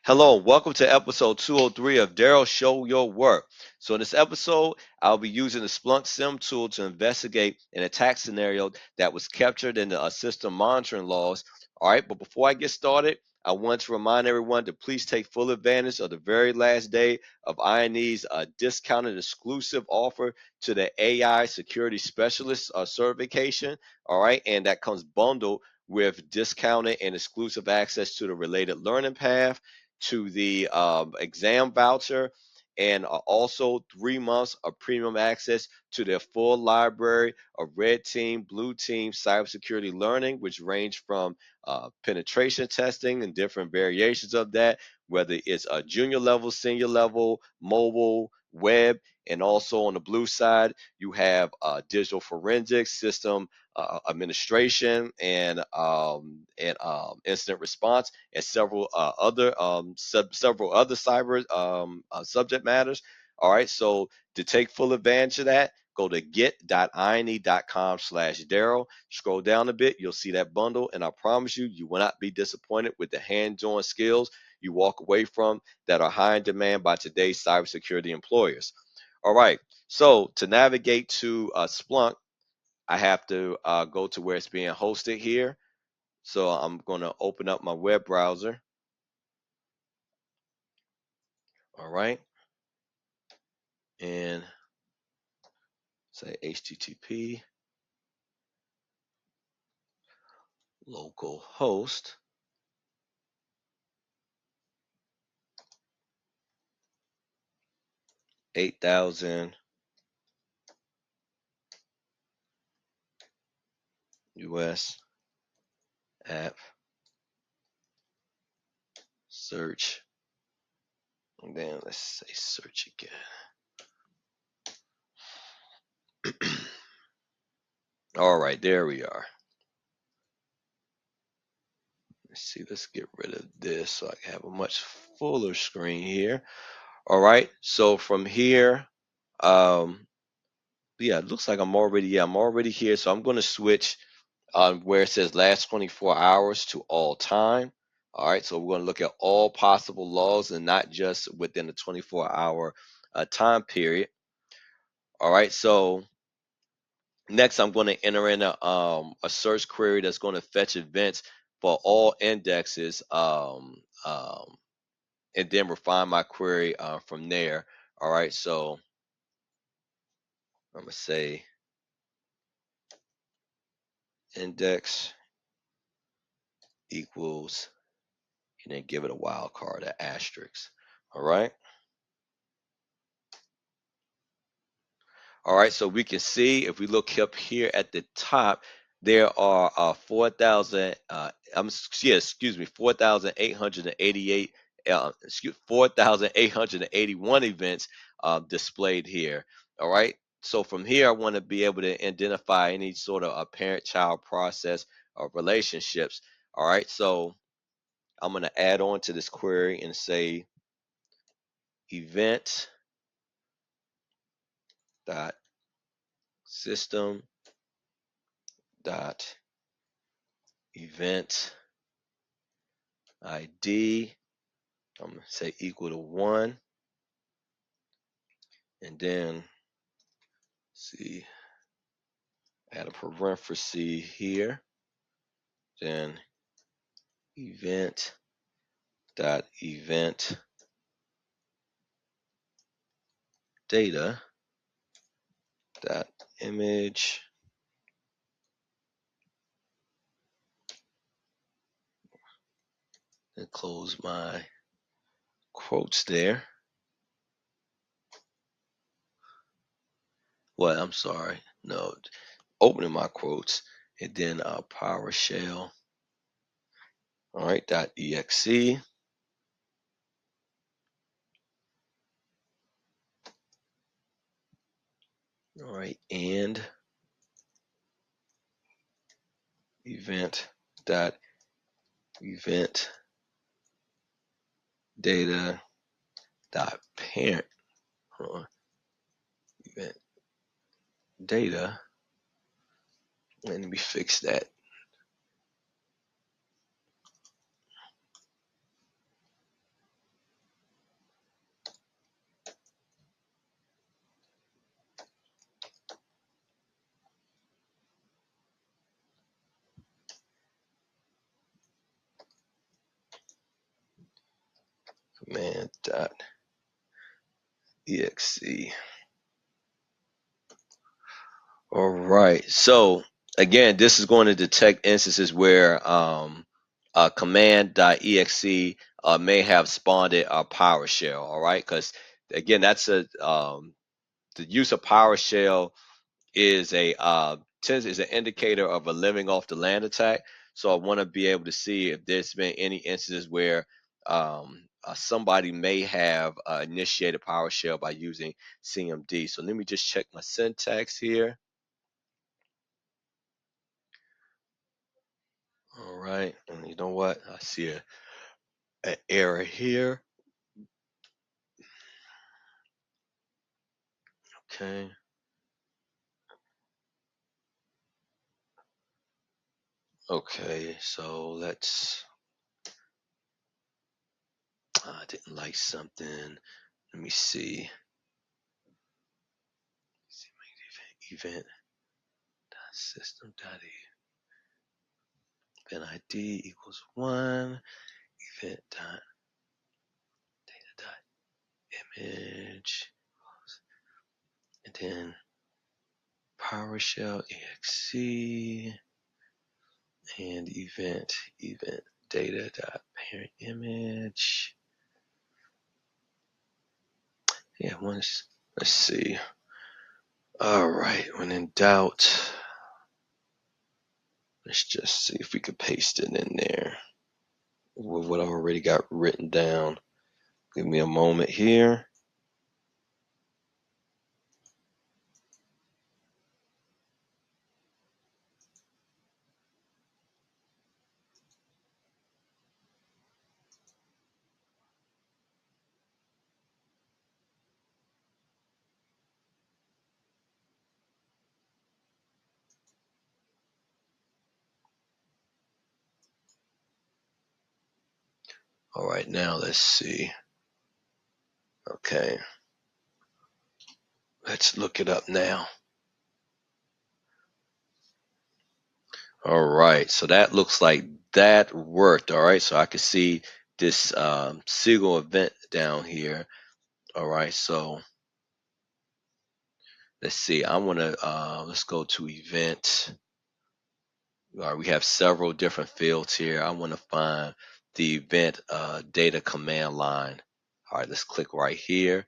Hello, welcome to episode 203 of Daryl Show Your Work. So, in this episode, I'll be using the Splunk SIM tool to investigate an attack scenario that was captured in the system monitoring logs. All right, but before I get started, I want to remind everyone to please take full advantage of the very last day of INE's discounted exclusive offer to the AI Security Specialist certification. All right, and that comes bundled with discounted and exclusive access to the related learning path, to the exam voucher, and also 3 months of premium access to their full library of red team, blue team cybersecurity learning, which range from penetration testing and different variations of that, whether it's a junior level, senior level, mobile, web, and also on the blue side, you have digital forensics, system administration, and incident response, and several other cyber subject matters. All right, so to take full advantage of that, go to get.ine.com/Daryl. Scroll down a bit, you'll see that bundle, and I promise you, you will not be disappointed with the hands-on skills you walk away from that are high in demand by today's cybersecurity employers. All right, so to navigate to Splunk, I have to go to where it's being hosted here. So I'm going to open up my web browser. All right. And say HTTP localhost 8000 US app search. And then let's say search again. All right, there we are. Let's see, let's get rid of this so I can have a much fuller screen here. All right, so from here, yeah, it looks like I'm already here. So I'm going to switch where it says last 24 hours to all time. All right, so we're going to look at all possible logs and not just within the 24-hour time period. All right, so next I'm going to enter in a search query that's going to fetch events for all indexes, and then refine my query from there. All right, so I'm going to say index equals, and then give it a wildcard, an asterisk. All right. All right, so we can see if we look up here at the top, there are 4,000, excuse me, 4,888, 4,881 events displayed here. All right, so from here, I want to be able to identify any sort of parent-child process or relationships. All right, so I'm going to add on to this query and say event dot system dot event ID. I'm going to say equal to 1. And then see, add a parenthesis here. Then event dot event data dot image. And close my quotes there. Well, I'm sorry. No, opening my quotes, and then PowerShell. All right, .exe. All right, and event dot event data dot parent event data. Let me fix that. Command.exe. All right. So again, this is going to detect instances where command.exe may have spawned a PowerShell. All right, because again, that's the use of PowerShell is is an indicator of a living off the land attack. So I want to be able to see if there's been any instances where somebody may have initiated PowerShell by using cmd. So let me just check my syntax here. All right, and you know what? I see an error here. Okay. Okay, so I didn't like something. Let me see. Event.System.EventID equals 1. Event.Data.Image. And then powershell.exe and Event.EventData.ParentImage. Yeah, let's see. All right, when in doubt, let's just see if we could paste it in there with what I already got written down. Give me a moment here. All right, now let's see. Okay, let's look it up now. All right, so that looks like that worked. All right, so I can see this single event down here. All right, so let's see. I want to let's go to event. All right, we have several different fields here. I want to find the event data command line. All right, let's click right here.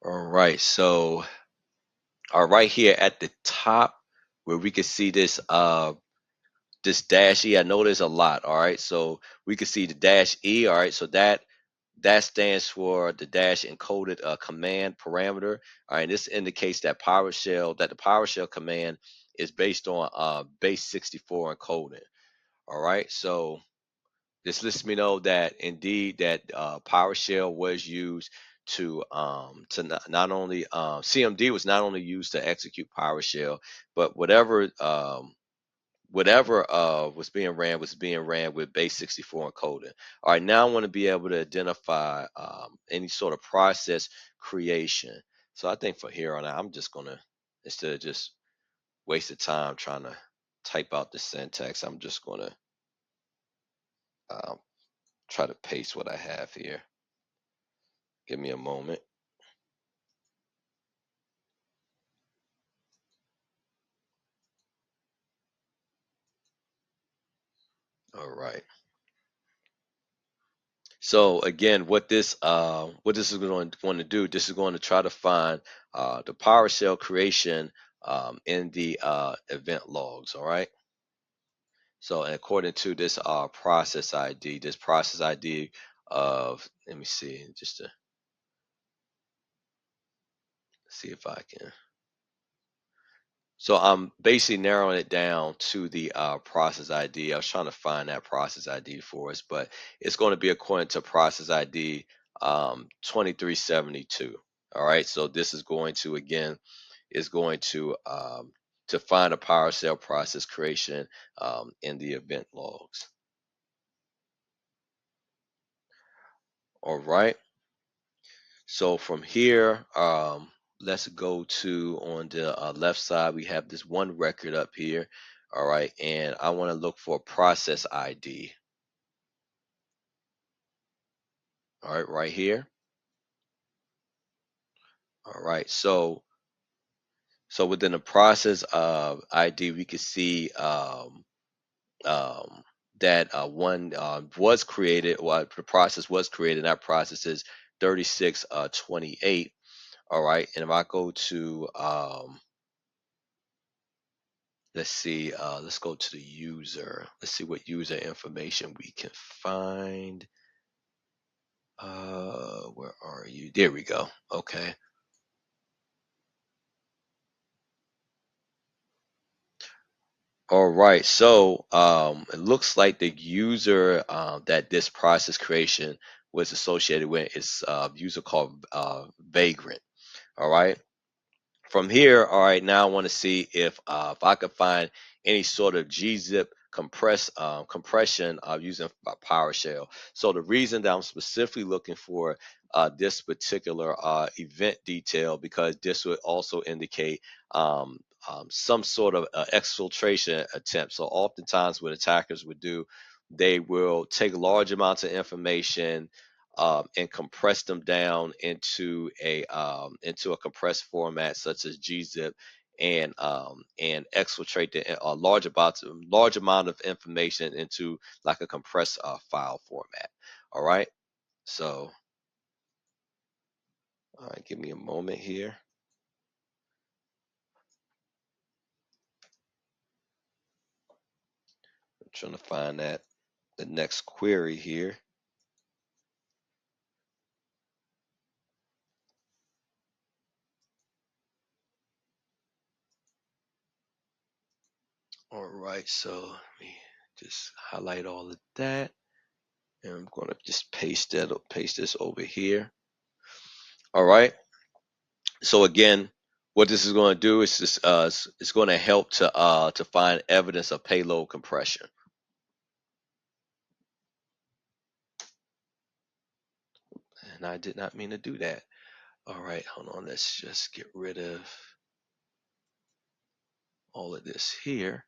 All right, so right here at the top where we can see this dash E. I know there's a lot. All right, so we can see the dash E. All right, so that stands for the dash encoded command parameter. All right, this indicates that the PowerShell command is based on base 64 encoding. All right, so this lets me know that indeed that PowerShell was used to not only CMD was not only used to execute PowerShell, but whatever was being ran with base 64 encoding. All right, now I want to be able to identify any sort of process creation. So I think for here on out, I'm just gonna, instead of just wasting time trying to type out the syntax, I'm just gonna um, try to paste what I have here. Give me a moment. All right. So again, what this is going to do, this is going to try to find the PowerShell creation in the event logs. All right. So and according to this process ID, this process ID of, let me see, just to see if I can. So I'm basically narrowing it down to the process ID. I was trying to find that process ID for us, but it's going to be according to process ID 2372. All right, so this is going to, again, is going to find a PowerShell process creation in the event logs. All right, so from here, let's go to, on the left side, we have this one record up here. All right, and I want to look for process ID. All right, right here. All right, so within the process of ID, we can see um, that one was created, or the process was created. That process is 3628. All right, and if I go to let's see, let's go to the user. Let's see what user information we can find. Where are you? There we go. Okay. All right, so it looks like the user that this process creation was associated with is a user called Vagrant. All right. From here, all right, now I want to see if I could find any sort of gzip compression using PowerShell. So the reason that I'm specifically looking for this particular event detail, because this would also indicate some sort of exfiltration attempt. So oftentimes what attackers would do, they will take large amounts of information and compress them down into a compressed format such as gzip, and exfiltrate a large amount of information into like a compressed file format. All right. So, all right, give me a moment here. I'm trying to find the next query here. All right. So let me just highlight all of that, and I'm going to just paste this over here. All right. So again, what this is going to do is it's going to help to find evidence of payload compression. And I did not mean to do that. All right, hold on. Let's just get rid of all of this here.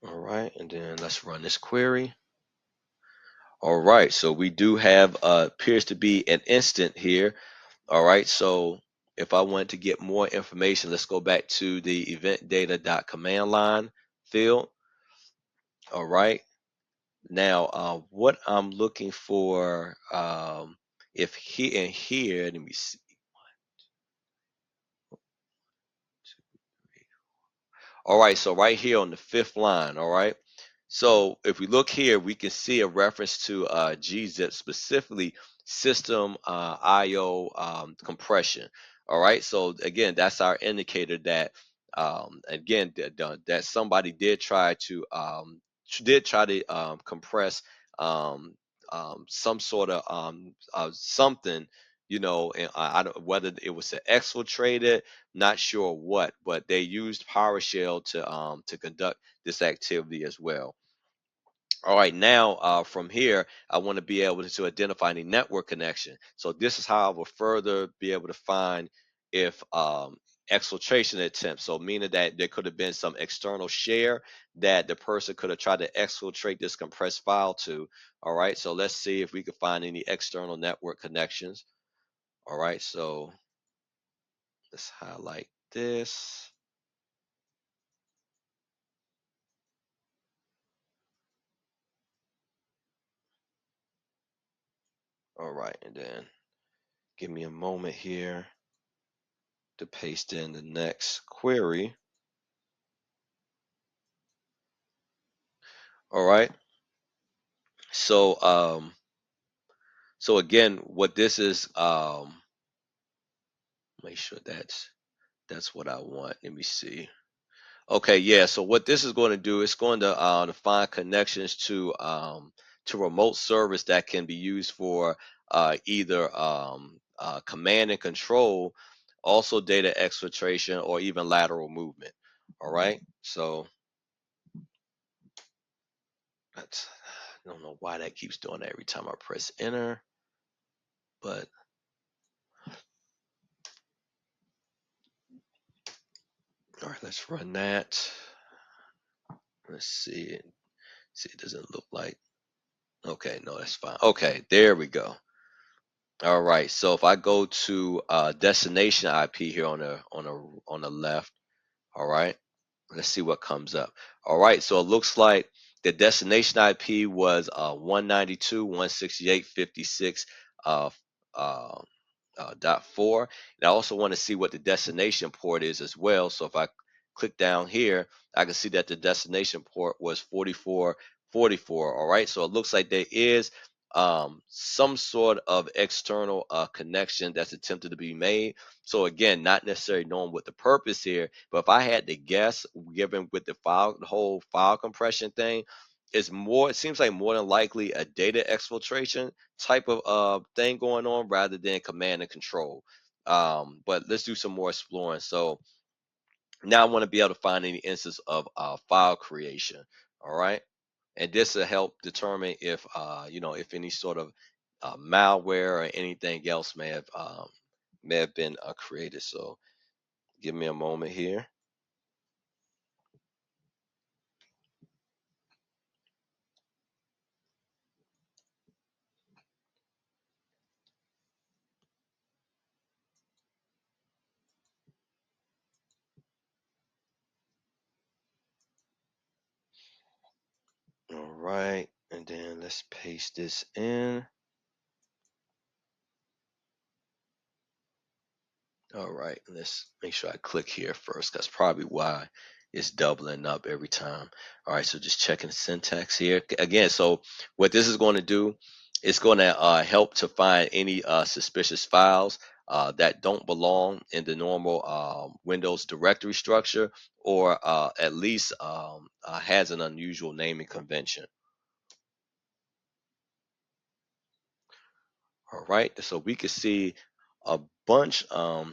All right, and then let's run this query. All right, so we do have appears to be an instant here. All right, so if I want to get more information, let's go back to the Event.Data.Command.Line field. All right. Now, what I'm looking for, if he in here, let me see. All right, so right here on the fifth line, all right. So if we look here, we can see a reference to gzip, specifically system IO compression. All right, so again, that's our indicator that again that somebody did try to compress um, some sort of something, and I don't whether it was to exfiltrate it, not sure what, but they used PowerShell to conduct this activity as well. All right, now from here, I want to be able to identify any network connection. So this is how I will further be able to find if exfiltration attempts. So meaning that there could have been some external share that the person could have tried to exfiltrate this compressed file to. All right, so let's see if we can find any external network connections. All right, so let's highlight this. All right, and then give me a moment here to paste in the next query. All right. So so again, what this is make sure that's what I want. Let me see. Okay, yeah. So what this is going to do, it's going to find connections to remote servers that can be used for either command and control, also data exfiltration, or even lateral movement. All right. So that's I don't know why that keeps doing that every time I press enter, but all right, let's run that. Let's see See, it doesn't look like. Okay, no, that's fine. Okay, there we go. All right. So if I go to destination IP here on the left, all right. Let's see what comes up. All right, so it looks like the destination IP was 192.168.56 uh, uh, .4. And I also want to see what the destination port is as well. So if I click down here, I can see that the destination port was 4444. All right, so it looks like there is some sort of external connection that's attempted to be made. So again, not necessarily knowing what the purpose here, but if I had to guess, given with the whole file compression thing, it's more. It seems like more than likely a data exfiltration type of thing going on rather than command and control. But let's do some more exploring. So now I want to be able to find any instance of file creation. All right, and this will help determine if if any sort of malware or anything else may have been created. So give me a moment here. All right, and then let's paste this in. All right, let's make sure I click here first. That's probably why it's doubling up every time. All right, so just checking the syntax here. Again, so what this is going to do, it's going to help to find any suspicious files that don't belong in the normal Windows directory structure or at least has an unusual naming convention. All right, so we could see a bunch of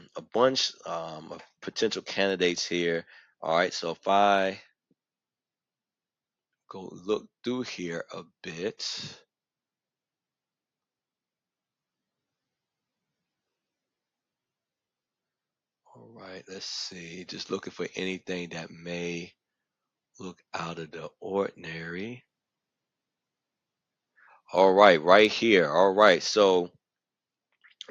potential candidates here. All right, so if I go look through here a bit, all right, let's see. Just looking for anything that may look out of the ordinary. All right, right here. All right, so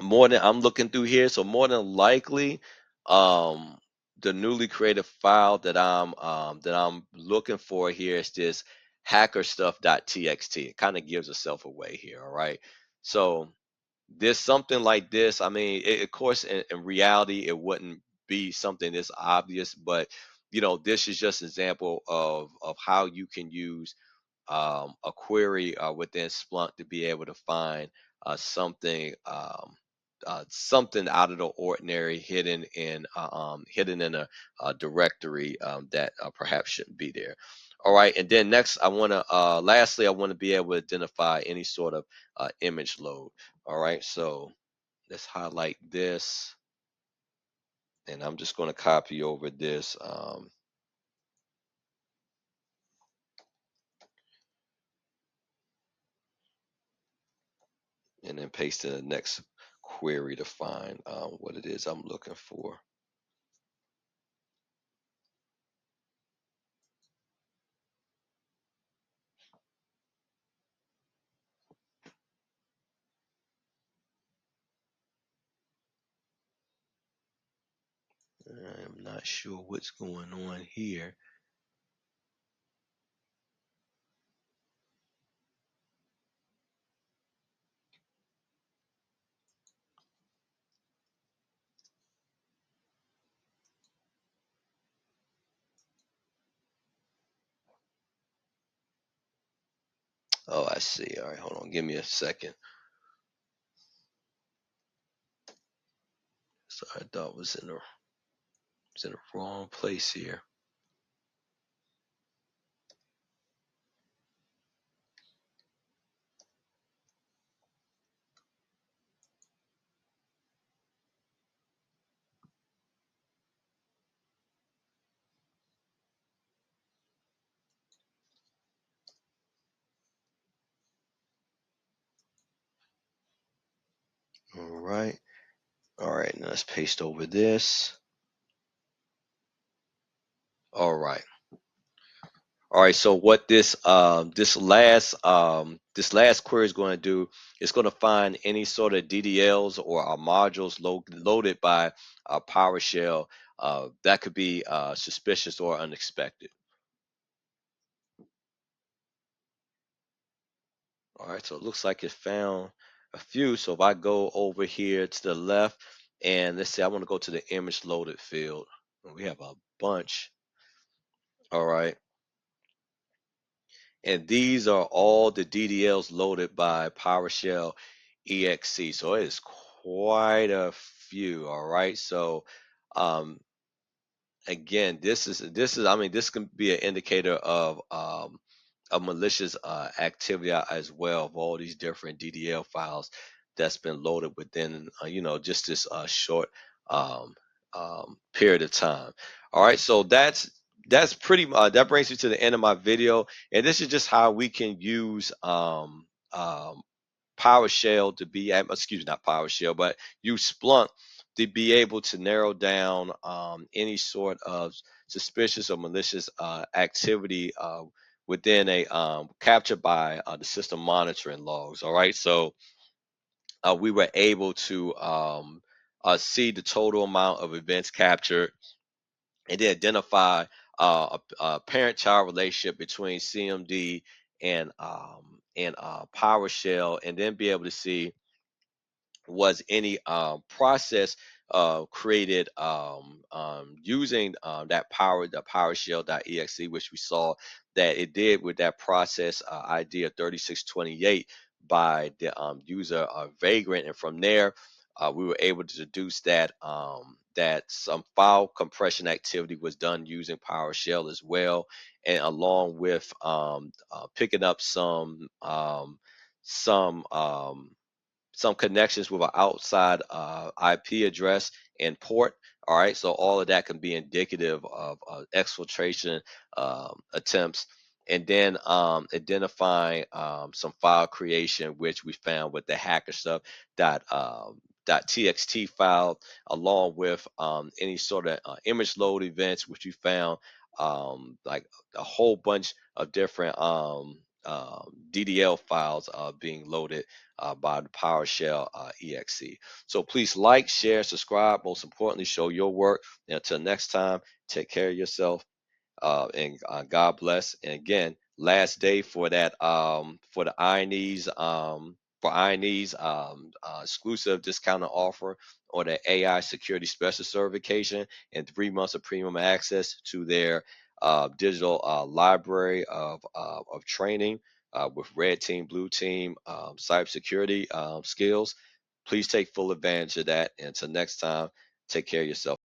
more than I'm looking through here, so more than likely, um, the newly created file that I'm looking for here is this hackerstuff.txt. It kind of gives itself away here, all right? So this something like this, I mean, of course, in reality, it wouldn't be something that's obvious, but this is just an example of how you can use a query within Splunk to be able to find something out of the ordinary hidden in a directory that perhaps shouldn't be there. All right, and then next, lastly, I want to be able to identify any sort of image load. All right, so let's highlight this, and I'm just going to copy over this. And then paste in the next query to find what it is I'm looking for. I'm not sure what's going on here. Oh, I see. All right, hold on. Give me a second. So I thought it was in the wrong place here. All right. All right. Now let's paste over this. All right. All right, so what this last query is going to do is going to find any sort of DDLs or modules loaded by PowerShell that could be suspicious or unexpected. All right, so it looks like it found a few. So if I go over here to the left, and let's say I want to go to the image loaded field, we have a bunch. All right, and these are all the DDLs loaded by PowerShell exe. So it is quite a few. All right, so um, again, this is I mean this can be an indicator of a malicious activity as well of all these different DDL files that's been loaded within just this short um, period of time. All right, so that's pretty that brings me to the end of my video, and this is just how we can use PowerShell to be, excuse me, not PowerShell, but use Splunk to be able to narrow down any sort of suspicious or malicious activity within a captured by the system monitoring logs. All right, so we were able to see the total amount of events captured and then identify a parent-child relationship between CMD and PowerShell, and then be able to see was any process created using the PowerShell.exe, which we saw that it did with that process ID of 3628 by the user Vagrant, and from there we were able to deduce that that some file compression activity was done using PowerShell as well, and along with picking up some some connections with an outside IP address and port. All right, so all of that can be indicative of exfiltration attempts, and then identifying some file creation, which we found with the hacker stuff .txt file, along with any sort of image load events, which we found like a whole bunch of different DDL files being loaded by the PowerShell exe. So please like, share, subscribe. Most importantly, show your work. And until next time, take care of yourself and God bless. And again, last day for that for the INES exclusive discounted offer or the AI security special certification and 3 months of premium access to their digital library of training with red team, blue team, cybersecurity skills. Please take full advantage of that. And until next time, take care of yourself.